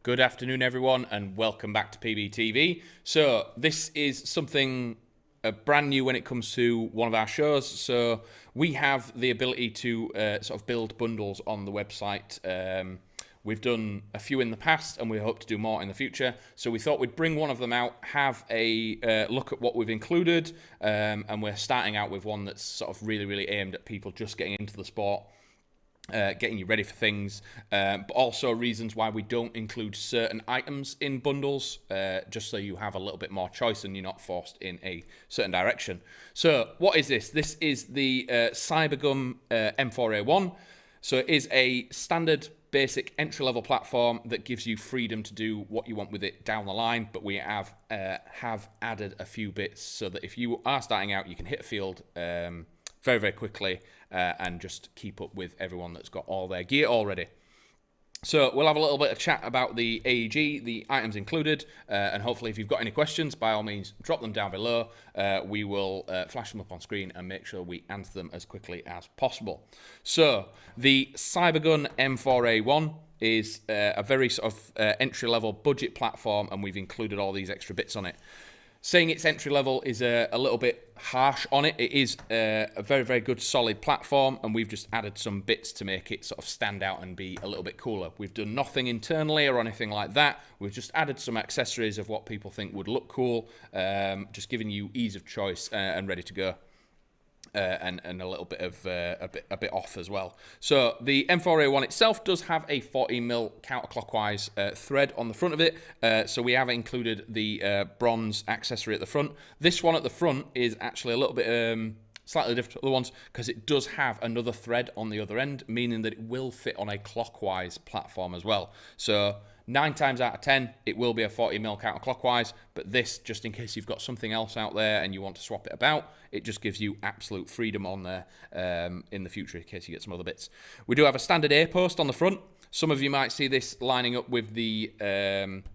Good afternoon, everyone, and welcome back to PBTV. So this is something brand new when it comes to one of our shows. So we have the ability to sort of build bundles on the website. We've done a few in the past, and we hope to do more in the future. So we thought we'd bring one of them out, have a look at what we've included, and we're starting out with one that's sort of really aimed at people just getting into the sport. Getting you ready for things, but also reasons why we don't include certain items in bundles, just so you have a little bit more choice and you're not forced in a certain direction. So what is this? This is the Cybergun M4A1. So it is a standard basic entry-level platform that gives you freedom to do what you want with it down the line, but we have added a few bits so that if you are starting out, you can hit a field very quickly and just keep up with everyone that's got all their gear already. So we'll have a little bit of chat about the AEG, the items included, and hopefully if you've got any questions, by all means, drop them down below. We will flash them up on screen and make sure we answer them as quickly as possible. So the Cybergun M4A1 is a very sort of entry-level budget platform, and we've included all these extra bits on it. Saying it's entry level is a little bit harsh on it. It is a very good solid platform, and we've just added some bits to make it sort of stand out and be a little bit cooler. We've done nothing internally or anything like that. We've just added some accessories of what people think would look cool, just giving you ease of choice and ready to go. And a little bit of a bit off as well. So the M4A1 itself does have a 40mm counterclockwise thread on the front of it. So we have included the bronze accessory at the front. This one at the front is actually a little bit slightly different to other ones because it does have another thread on the other end, meaning that it will fit on a clockwise platform as well. So 9 times out of 10, it will be a 40mm counterclockwise, but this, just in case you've got something else out there and you want to swap it about, it just gives you absolute freedom on there in the future in case you get some other bits. We do have a standard A post on the front. Some of you might see this lining up with the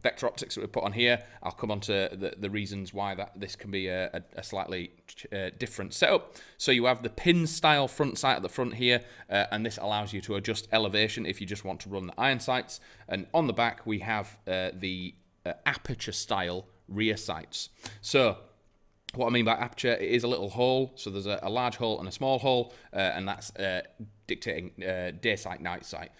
vector optics that we put on here. I'll come on to the reasons why this can be a slightly different setup. So you have the pin style front sight at the front here, and this allows you to adjust elevation if you just want to run the iron sights. And on the back we have the aperture style rear sights. So what I mean by aperture, it is a little hole, so there's a large hole and a small hole, and that's dictating day sight, night sight.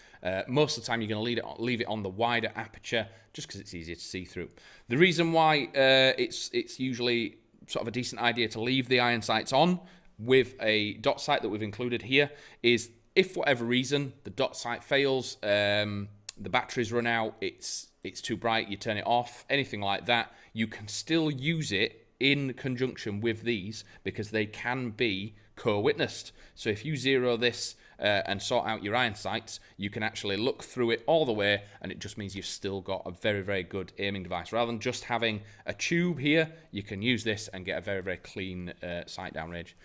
Most of the time you're going to leave it on the wider aperture just because it's easier to see through. The reason why it's usually sort of a decent idea to leave the iron sights on with a dot sight that we've included here is if for whatever reason the dot sight fails, the batteries run out, it's too bright, you turn it off, anything like that, you can still use it in conjunction with these because they can be co-witnessed. So if you zero this and sort out your iron sights, you can actually look through it all the way, and it just means you've still got a very good aiming device. Rather than just having a tube here, you can use this and get a very clean sight down range.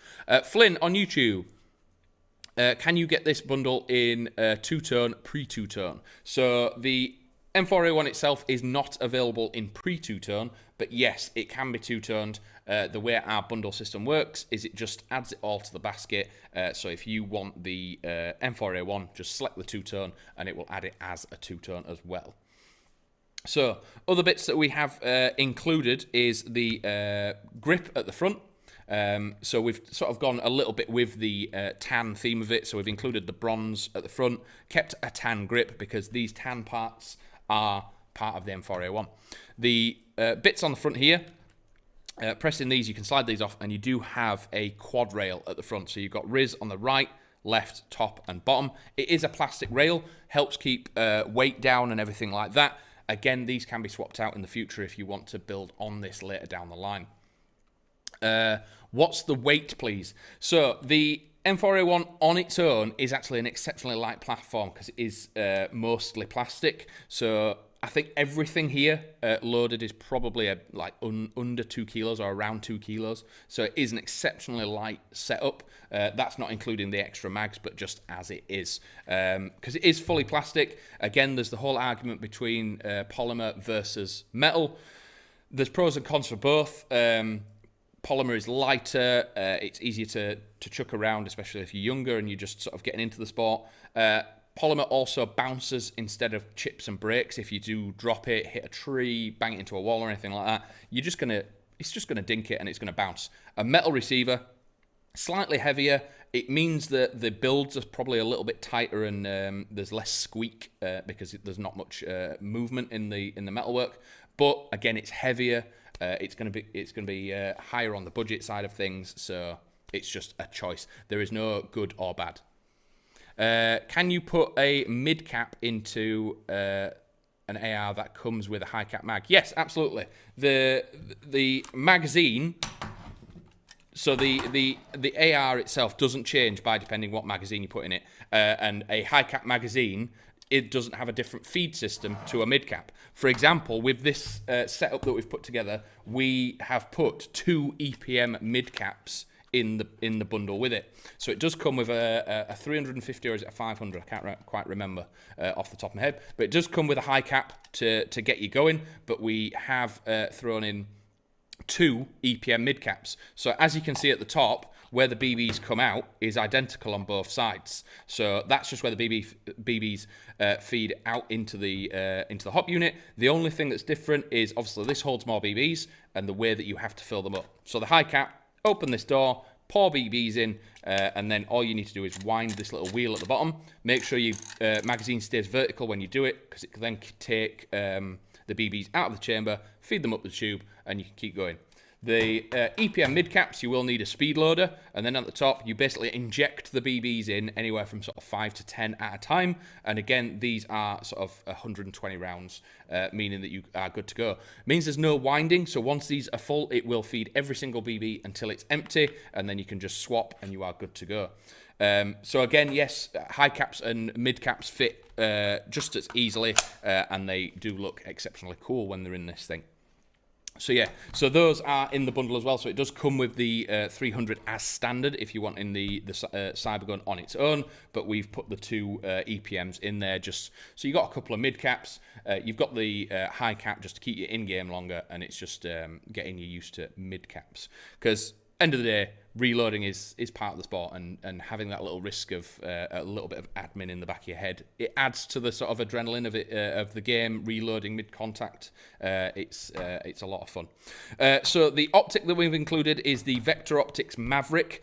Flynn on YouTube, can you get this bundle in two-tone, pre-two-tone? So the M4A1 itself is not available in pre-two-tone, but yes, it can be two-toned. The way our bundle system works is it just adds it all to the basket. So if you want the M4A1, just select the two-tone and it will add it as a two-tone as well. So other bits that we have included is the grip at the front. So we've sort of gone a little bit with the tan theme of it. So we've included the bronze at the front, kept a tan grip because these tan parts are part of the M4A1. The bits on the front here, pressing these, you can slide these off, and you do have a quad rail at the front. So you've got Riz on the right, left, top, and bottom. It is a plastic rail, helps keep weight down and everything like that. Again, these can be swapped out in the future if you want to build on this later down the line. What's the weight, please? So the M4A1 on its own is actually an exceptionally light platform because it is mostly plastic. So I think everything here loaded is probably under 2 kilos or around 2 kilos. So it is an exceptionally light setup. That's not including the extra mags, but just as it is. Because it is fully plastic. Again, there's the whole argument between polymer versus metal. There's pros and cons for both. Polymer is lighter, it's easier to chuck around, especially if you're younger and you're just sort of getting into the sport. Polymer also bounces instead of chips and breaks. If you do drop it, hit a tree, bang it into a wall or anything like that, it's just gonna dink it and it's gonna bounce. A metal receiver, slightly heavier. It means that the builds are probably a little bit tighter and there's less squeak because there's not much movement in the metalwork. But again, it's heavier. It's gonna be higher on the budget side of things. So it's just a choice. There is no good or bad. Can you put a mid cap into an AR that comes with a high cap mag? Yes, absolutely. The magazine. So the AR itself doesn't change by depending what magazine you put in it, and a high cap magazine, it doesn't have a different feed system to a mid cap. For example, with this setup that we've put together, we have put 2 EPM mid caps in the bundle with it. So it does come with a 350 or is it a 500? I can't quite remember off the top of my head, but it does come with a high cap to get you going. But we have thrown in 2 EPM mid caps. So as you can see at the top, where the BBs come out is identical on both sides. So that's just where the BBs feed out into the hop unit. The only thing that's different is obviously this holds more BBs and the way that you have to fill them up. So the high cap, open this door, pour BBs in, and then all you need to do is wind this little wheel at the bottom. Make sure your magazine stays vertical when you do it, because it can then take the BBs out of the chamber, feed them up the tube, and you can keep going. The EPM mid caps, you will need a speed loader, and then at the top you basically inject the BBs in anywhere from sort of 5 to 10 at a time. And again, these are sort of 120 rounds, meaning that you are good to go. Means there's no winding, so once these are full, it will feed every single BB until it's empty, and then you can just swap and you are good to go. So again, yes, high caps and mid caps fit just as easily, and they do look exceptionally cool when they're in this thing. So yeah, so those are in the bundle as well. So it does come with the 300 as standard if you want in the Cybergun on its own, but we've put the 2 EPMs in there just so you got a couple of mid caps. You've got the high cap just to keep you in game longer, and it's just getting you used to mid caps, because end of the day, reloading is part of the sport, and having that little risk of a little bit of admin in the back of your head, it adds to the sort of adrenaline of it of the game. Reloading mid contact, it's a lot of fun. So the optic that we've included is the Vector Optics Maverick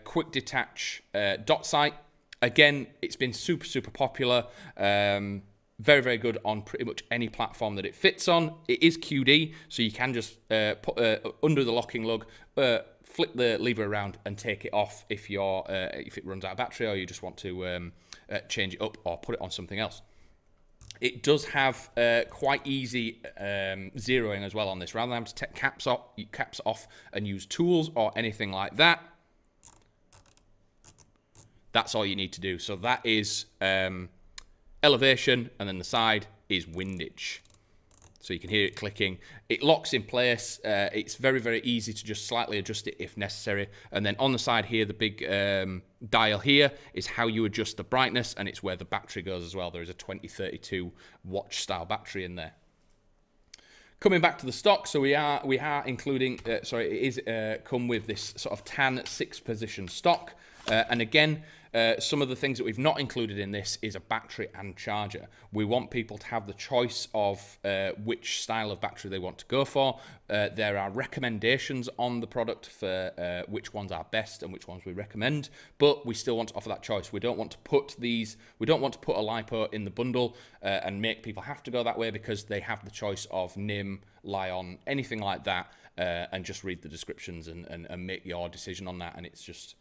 quick detach dot sight. Again, it's been super popular. Very, very good on pretty much any platform that it fits on. It is QD, so you can just put under the locking lug, flip the lever around and take it off if it runs out of battery, or you just want to change it up or put it on something else. It does have quite easy zeroing as well on this. Rather than having to take caps off and use tools or anything like that, that's all you need to do. So that is elevation, and then the side is windage. So you can hear it clicking. It locks in place. It's very, very easy to just slightly adjust it if necessary. And then on the side here, the big dial here is how you adjust the brightness, and it's where the battery goes as well. There is a 2032 watch style battery in there. Coming back to the stock, so we are including, it is come with this sort of tan 6-position stock. And again, some of the things that we've not included in this is a battery and charger. We want people to have the choice of which style of battery they want to go for. There are recommendations on the product for which ones are best and which ones we recommend, but we still want to offer that choice. We don't want to put a LiPo in the bundle and make people have to go that way, because they have the choice of NIM, Lion, anything like that, and just read the descriptions and make your decision on that. And it's just,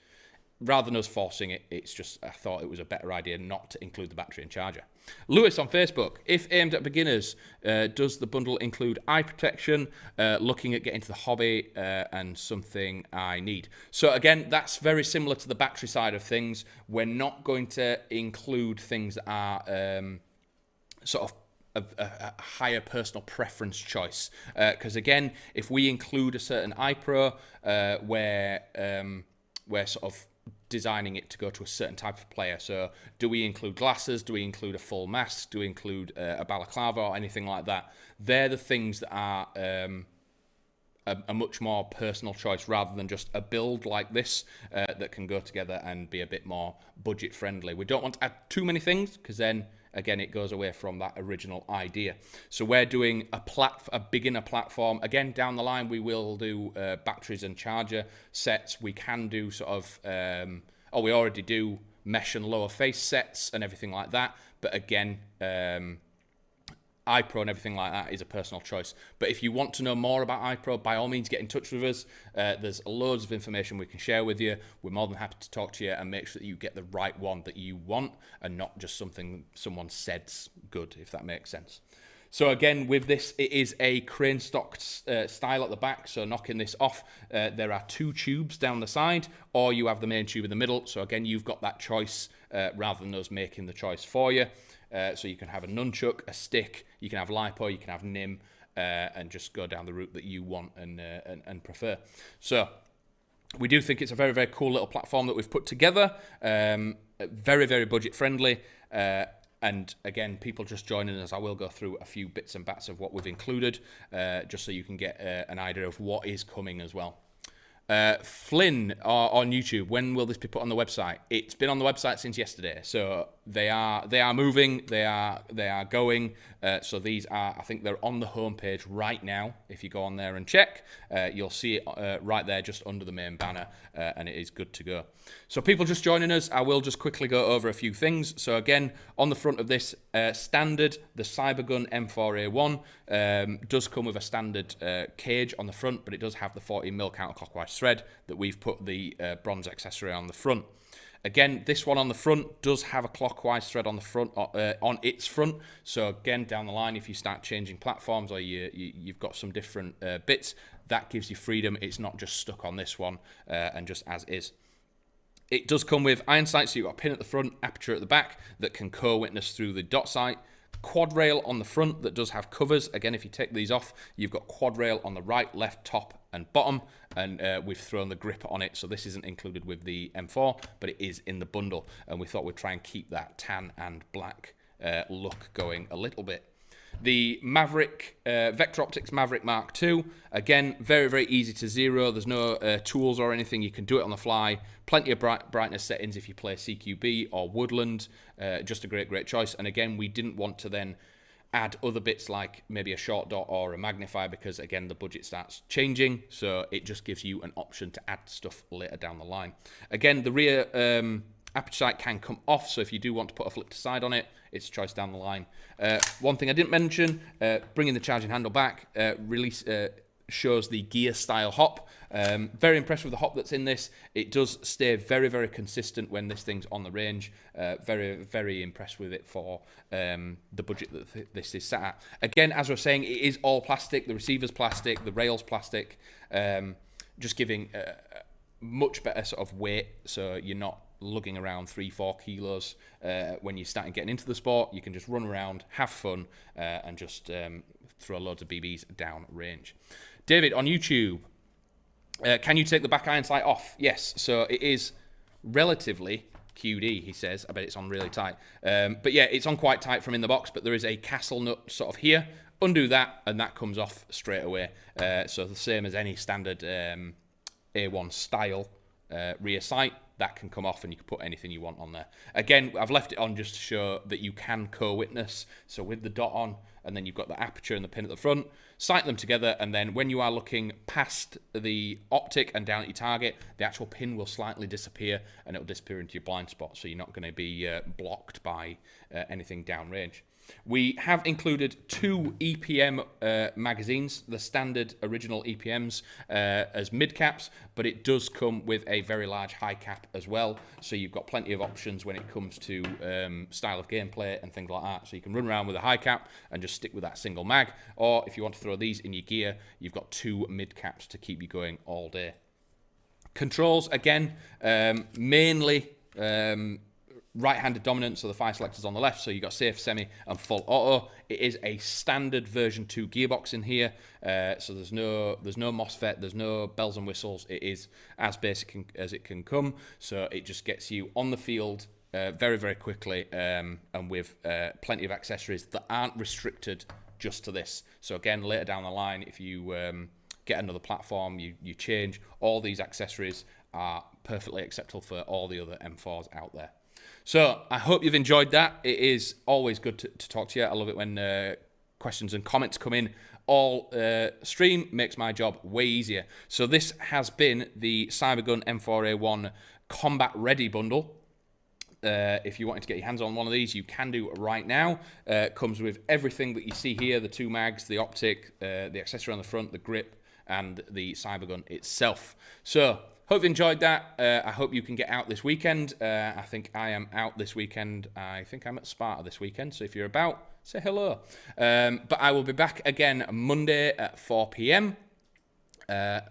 rather than us forcing it, it's just, I thought it was a better idea not to include the battery and charger. Lewis on Facebook, if aimed at beginners, does the bundle include eye protection? Looking at getting to the hobby and something I need. So again, that's very similar to the battery side of things. We're not going to include things that are sort of a higher personal preference choice. Because again, if we include a certain eye pro where we're sort of designing it to go to a certain type of player. So do we include glasses? Do we include a full mask? Do we include a balaclava or anything like that? They're the things that are a much more personal choice rather than just a build like this that can go together and be a bit more budget friendly. We don't want to add too many things because then again it goes away from that original idea. So we're doing a beginner platform. Again, down the line we will do batteries and charger sets. We can do sort of we already do mesh and lower face sets and everything like that, but again iPro and everything like that is a personal choice. But if you want to know more about iPro, by all means get in touch with us. There's loads of information we can share with you. We're more than happy to talk to you and make sure that you get the right one that you want and not just something someone said's good, if that makes sense. So again, with this, it is a crane stock style at the back. So knocking this off, there are 2 tubes down the side, or you have the main tube in the middle. So again, you've got that choice rather than us making the choice for you. So you can have a nunchuck, a stick, you can have LiPo, you can have NIM, and just go down the route that you want and prefer. So we do think it's a very, very cool little platform that we've put together. Very, very budget friendly. And again, people just joining us, I will go through a few bits and bats of what we've included, just so you can get an idea of what is coming as well. Flynn on YouTube, when will this be put on the website? It's been on the website since yesterday, so they are moving, they are going. So these are, I think they're on the homepage right now. If you go on there and check, you'll see it right there just under the main banner, and it is good to go. So people just joining us, I will just quickly go over a few things. So again, on the front of this standard, the Cybergun M4A1 does come with a standard cage on the front, but it does have the 14mm counterclockwise thread that we've put the bronze accessory on the front. Again, this one on the front does have a clockwise thread on the front, on its front. So again, down the line, if you start changing platforms or you've got some different bits, that gives you freedom. It's not just stuck on this one and just as is. It does come with iron sights, so you've got a pin at the front, aperture at the back that can co-witness through the dot sight. Quad rail on the front that does have covers. Again, if you take these off, you've got quad rail on the right, left, top and bottom, and we've thrown the grip on it, so this isn't included with the M4, but it is in the bundle, and we thought we'd try and keep that tan and black look going a little bit. The Maverick, Vector Optics Maverick Mark II, again, very, very easy to zero. There's no tools or anything. You can do it on the fly. Plenty of brightness settings if you play CQB or Woodland. Just a great, great choice. And again, we didn't want to then add other bits like maybe a short dot or a magnifier because, again, the budget starts changing. So it just gives you an option to add stuff later down the line. Again, the rear aperture sight can come off, so if you do want to put a flip to side on it, it's a choice down the line. One thing I didn't mention, bringing the charging handle back, shows the gear style hop. Very impressed with the hop that's in this. It does stay very, very consistent when this thing's on the range. Very, very impressed with it for the budget that this is sat at. Again, as I was saying, it is all plastic. The receiver's plastic, the rail's plastic, just giving much better sort of weight, so you're not lugging around 3-4 kilos when you're starting getting into the sport. You can just run around, have fun, and just throw loads of BBs down range. David on YouTube, can you take the back iron sight off? Yes, so it is relatively QD, he says. I bet it's on really tight. But yeah, it's on quite tight from in the box, but there is a castle nut sort of here. Undo that, and that comes off straight away. So the same as any standard A1 style rear sight, that can come off and you can put anything you want on there. Again, I've left it on just to show that you can co-witness. So with the dot on, and then you've got the aperture and the pin at the front, sight them together, and then when you are looking past the optic and down at your target, the actual pin will slightly disappear and it'll disappear into your blind spot, so you're not going to be blocked by anything downrange. We have included 2 EPM magazines, the standard original EPMs as mid caps, but it does come with a very large high cap as well. So you've got plenty of options when it comes to style of gameplay and things like that. So you can run around with a high cap and just stick with that single mag. Or if you want to throw these in your gear, you've got 2 mid caps to keep you going all day. Controls, again, mainly right-handed dominant, so the fire selector's on the left, so you've got safe, semi, and full auto. It is a standard version 2 gearbox in here, so there's no MOSFET, there's no bells and whistles. It is as basic as it can come, so it just gets you on the field very, very quickly, and with plenty of accessories that aren't restricted just to this. So again, later down the line, if you get another platform, you change. All these accessories are perfectly acceptable for all the other M4s out there. So I hope you've enjoyed that. It is always good to talk to you. I love it when questions and comments come in. All stream makes my job way easier. So this has been the Cybergun M4A1 Combat Ready Bundle. If you wanted to get your hands on one of these, you can do right now. Comes with everything that you see here, the 2 mags, the optic, the accessory on the front, the grip, and the Cybergun itself. So, hope you enjoyed that. I hope you can get out this weekend. I think I am out this weekend. I think I'm at Sparta this weekend, so if you're about, say hello. But I will be back again Monday at 4 p.m. Got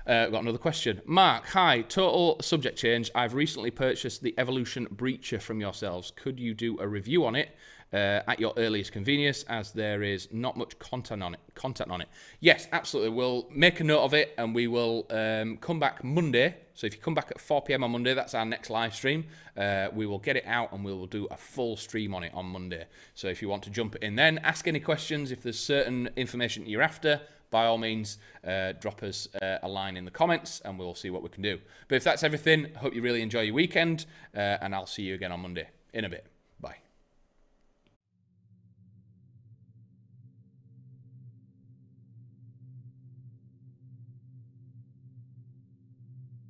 another question. Mark, hi, total subject change. I've recently purchased the Evolution Breacher from yourselves. Could you do a review on it at your earliest convenience, as there is not much content on it? Yes, absolutely. We'll make a note of it, and we will come back Monday. So if you come back at 4 p.m. on Monday, that's our next live stream. We will get it out, and we will do a full stream on it on Monday. So if you want to jump in then, ask any questions. If there's certain information you're after, by all means, drop us a line in the comments and we'll see what we can do. But if that's everything, I hope you really enjoy your weekend, and I'll see you again on Monday in a bit.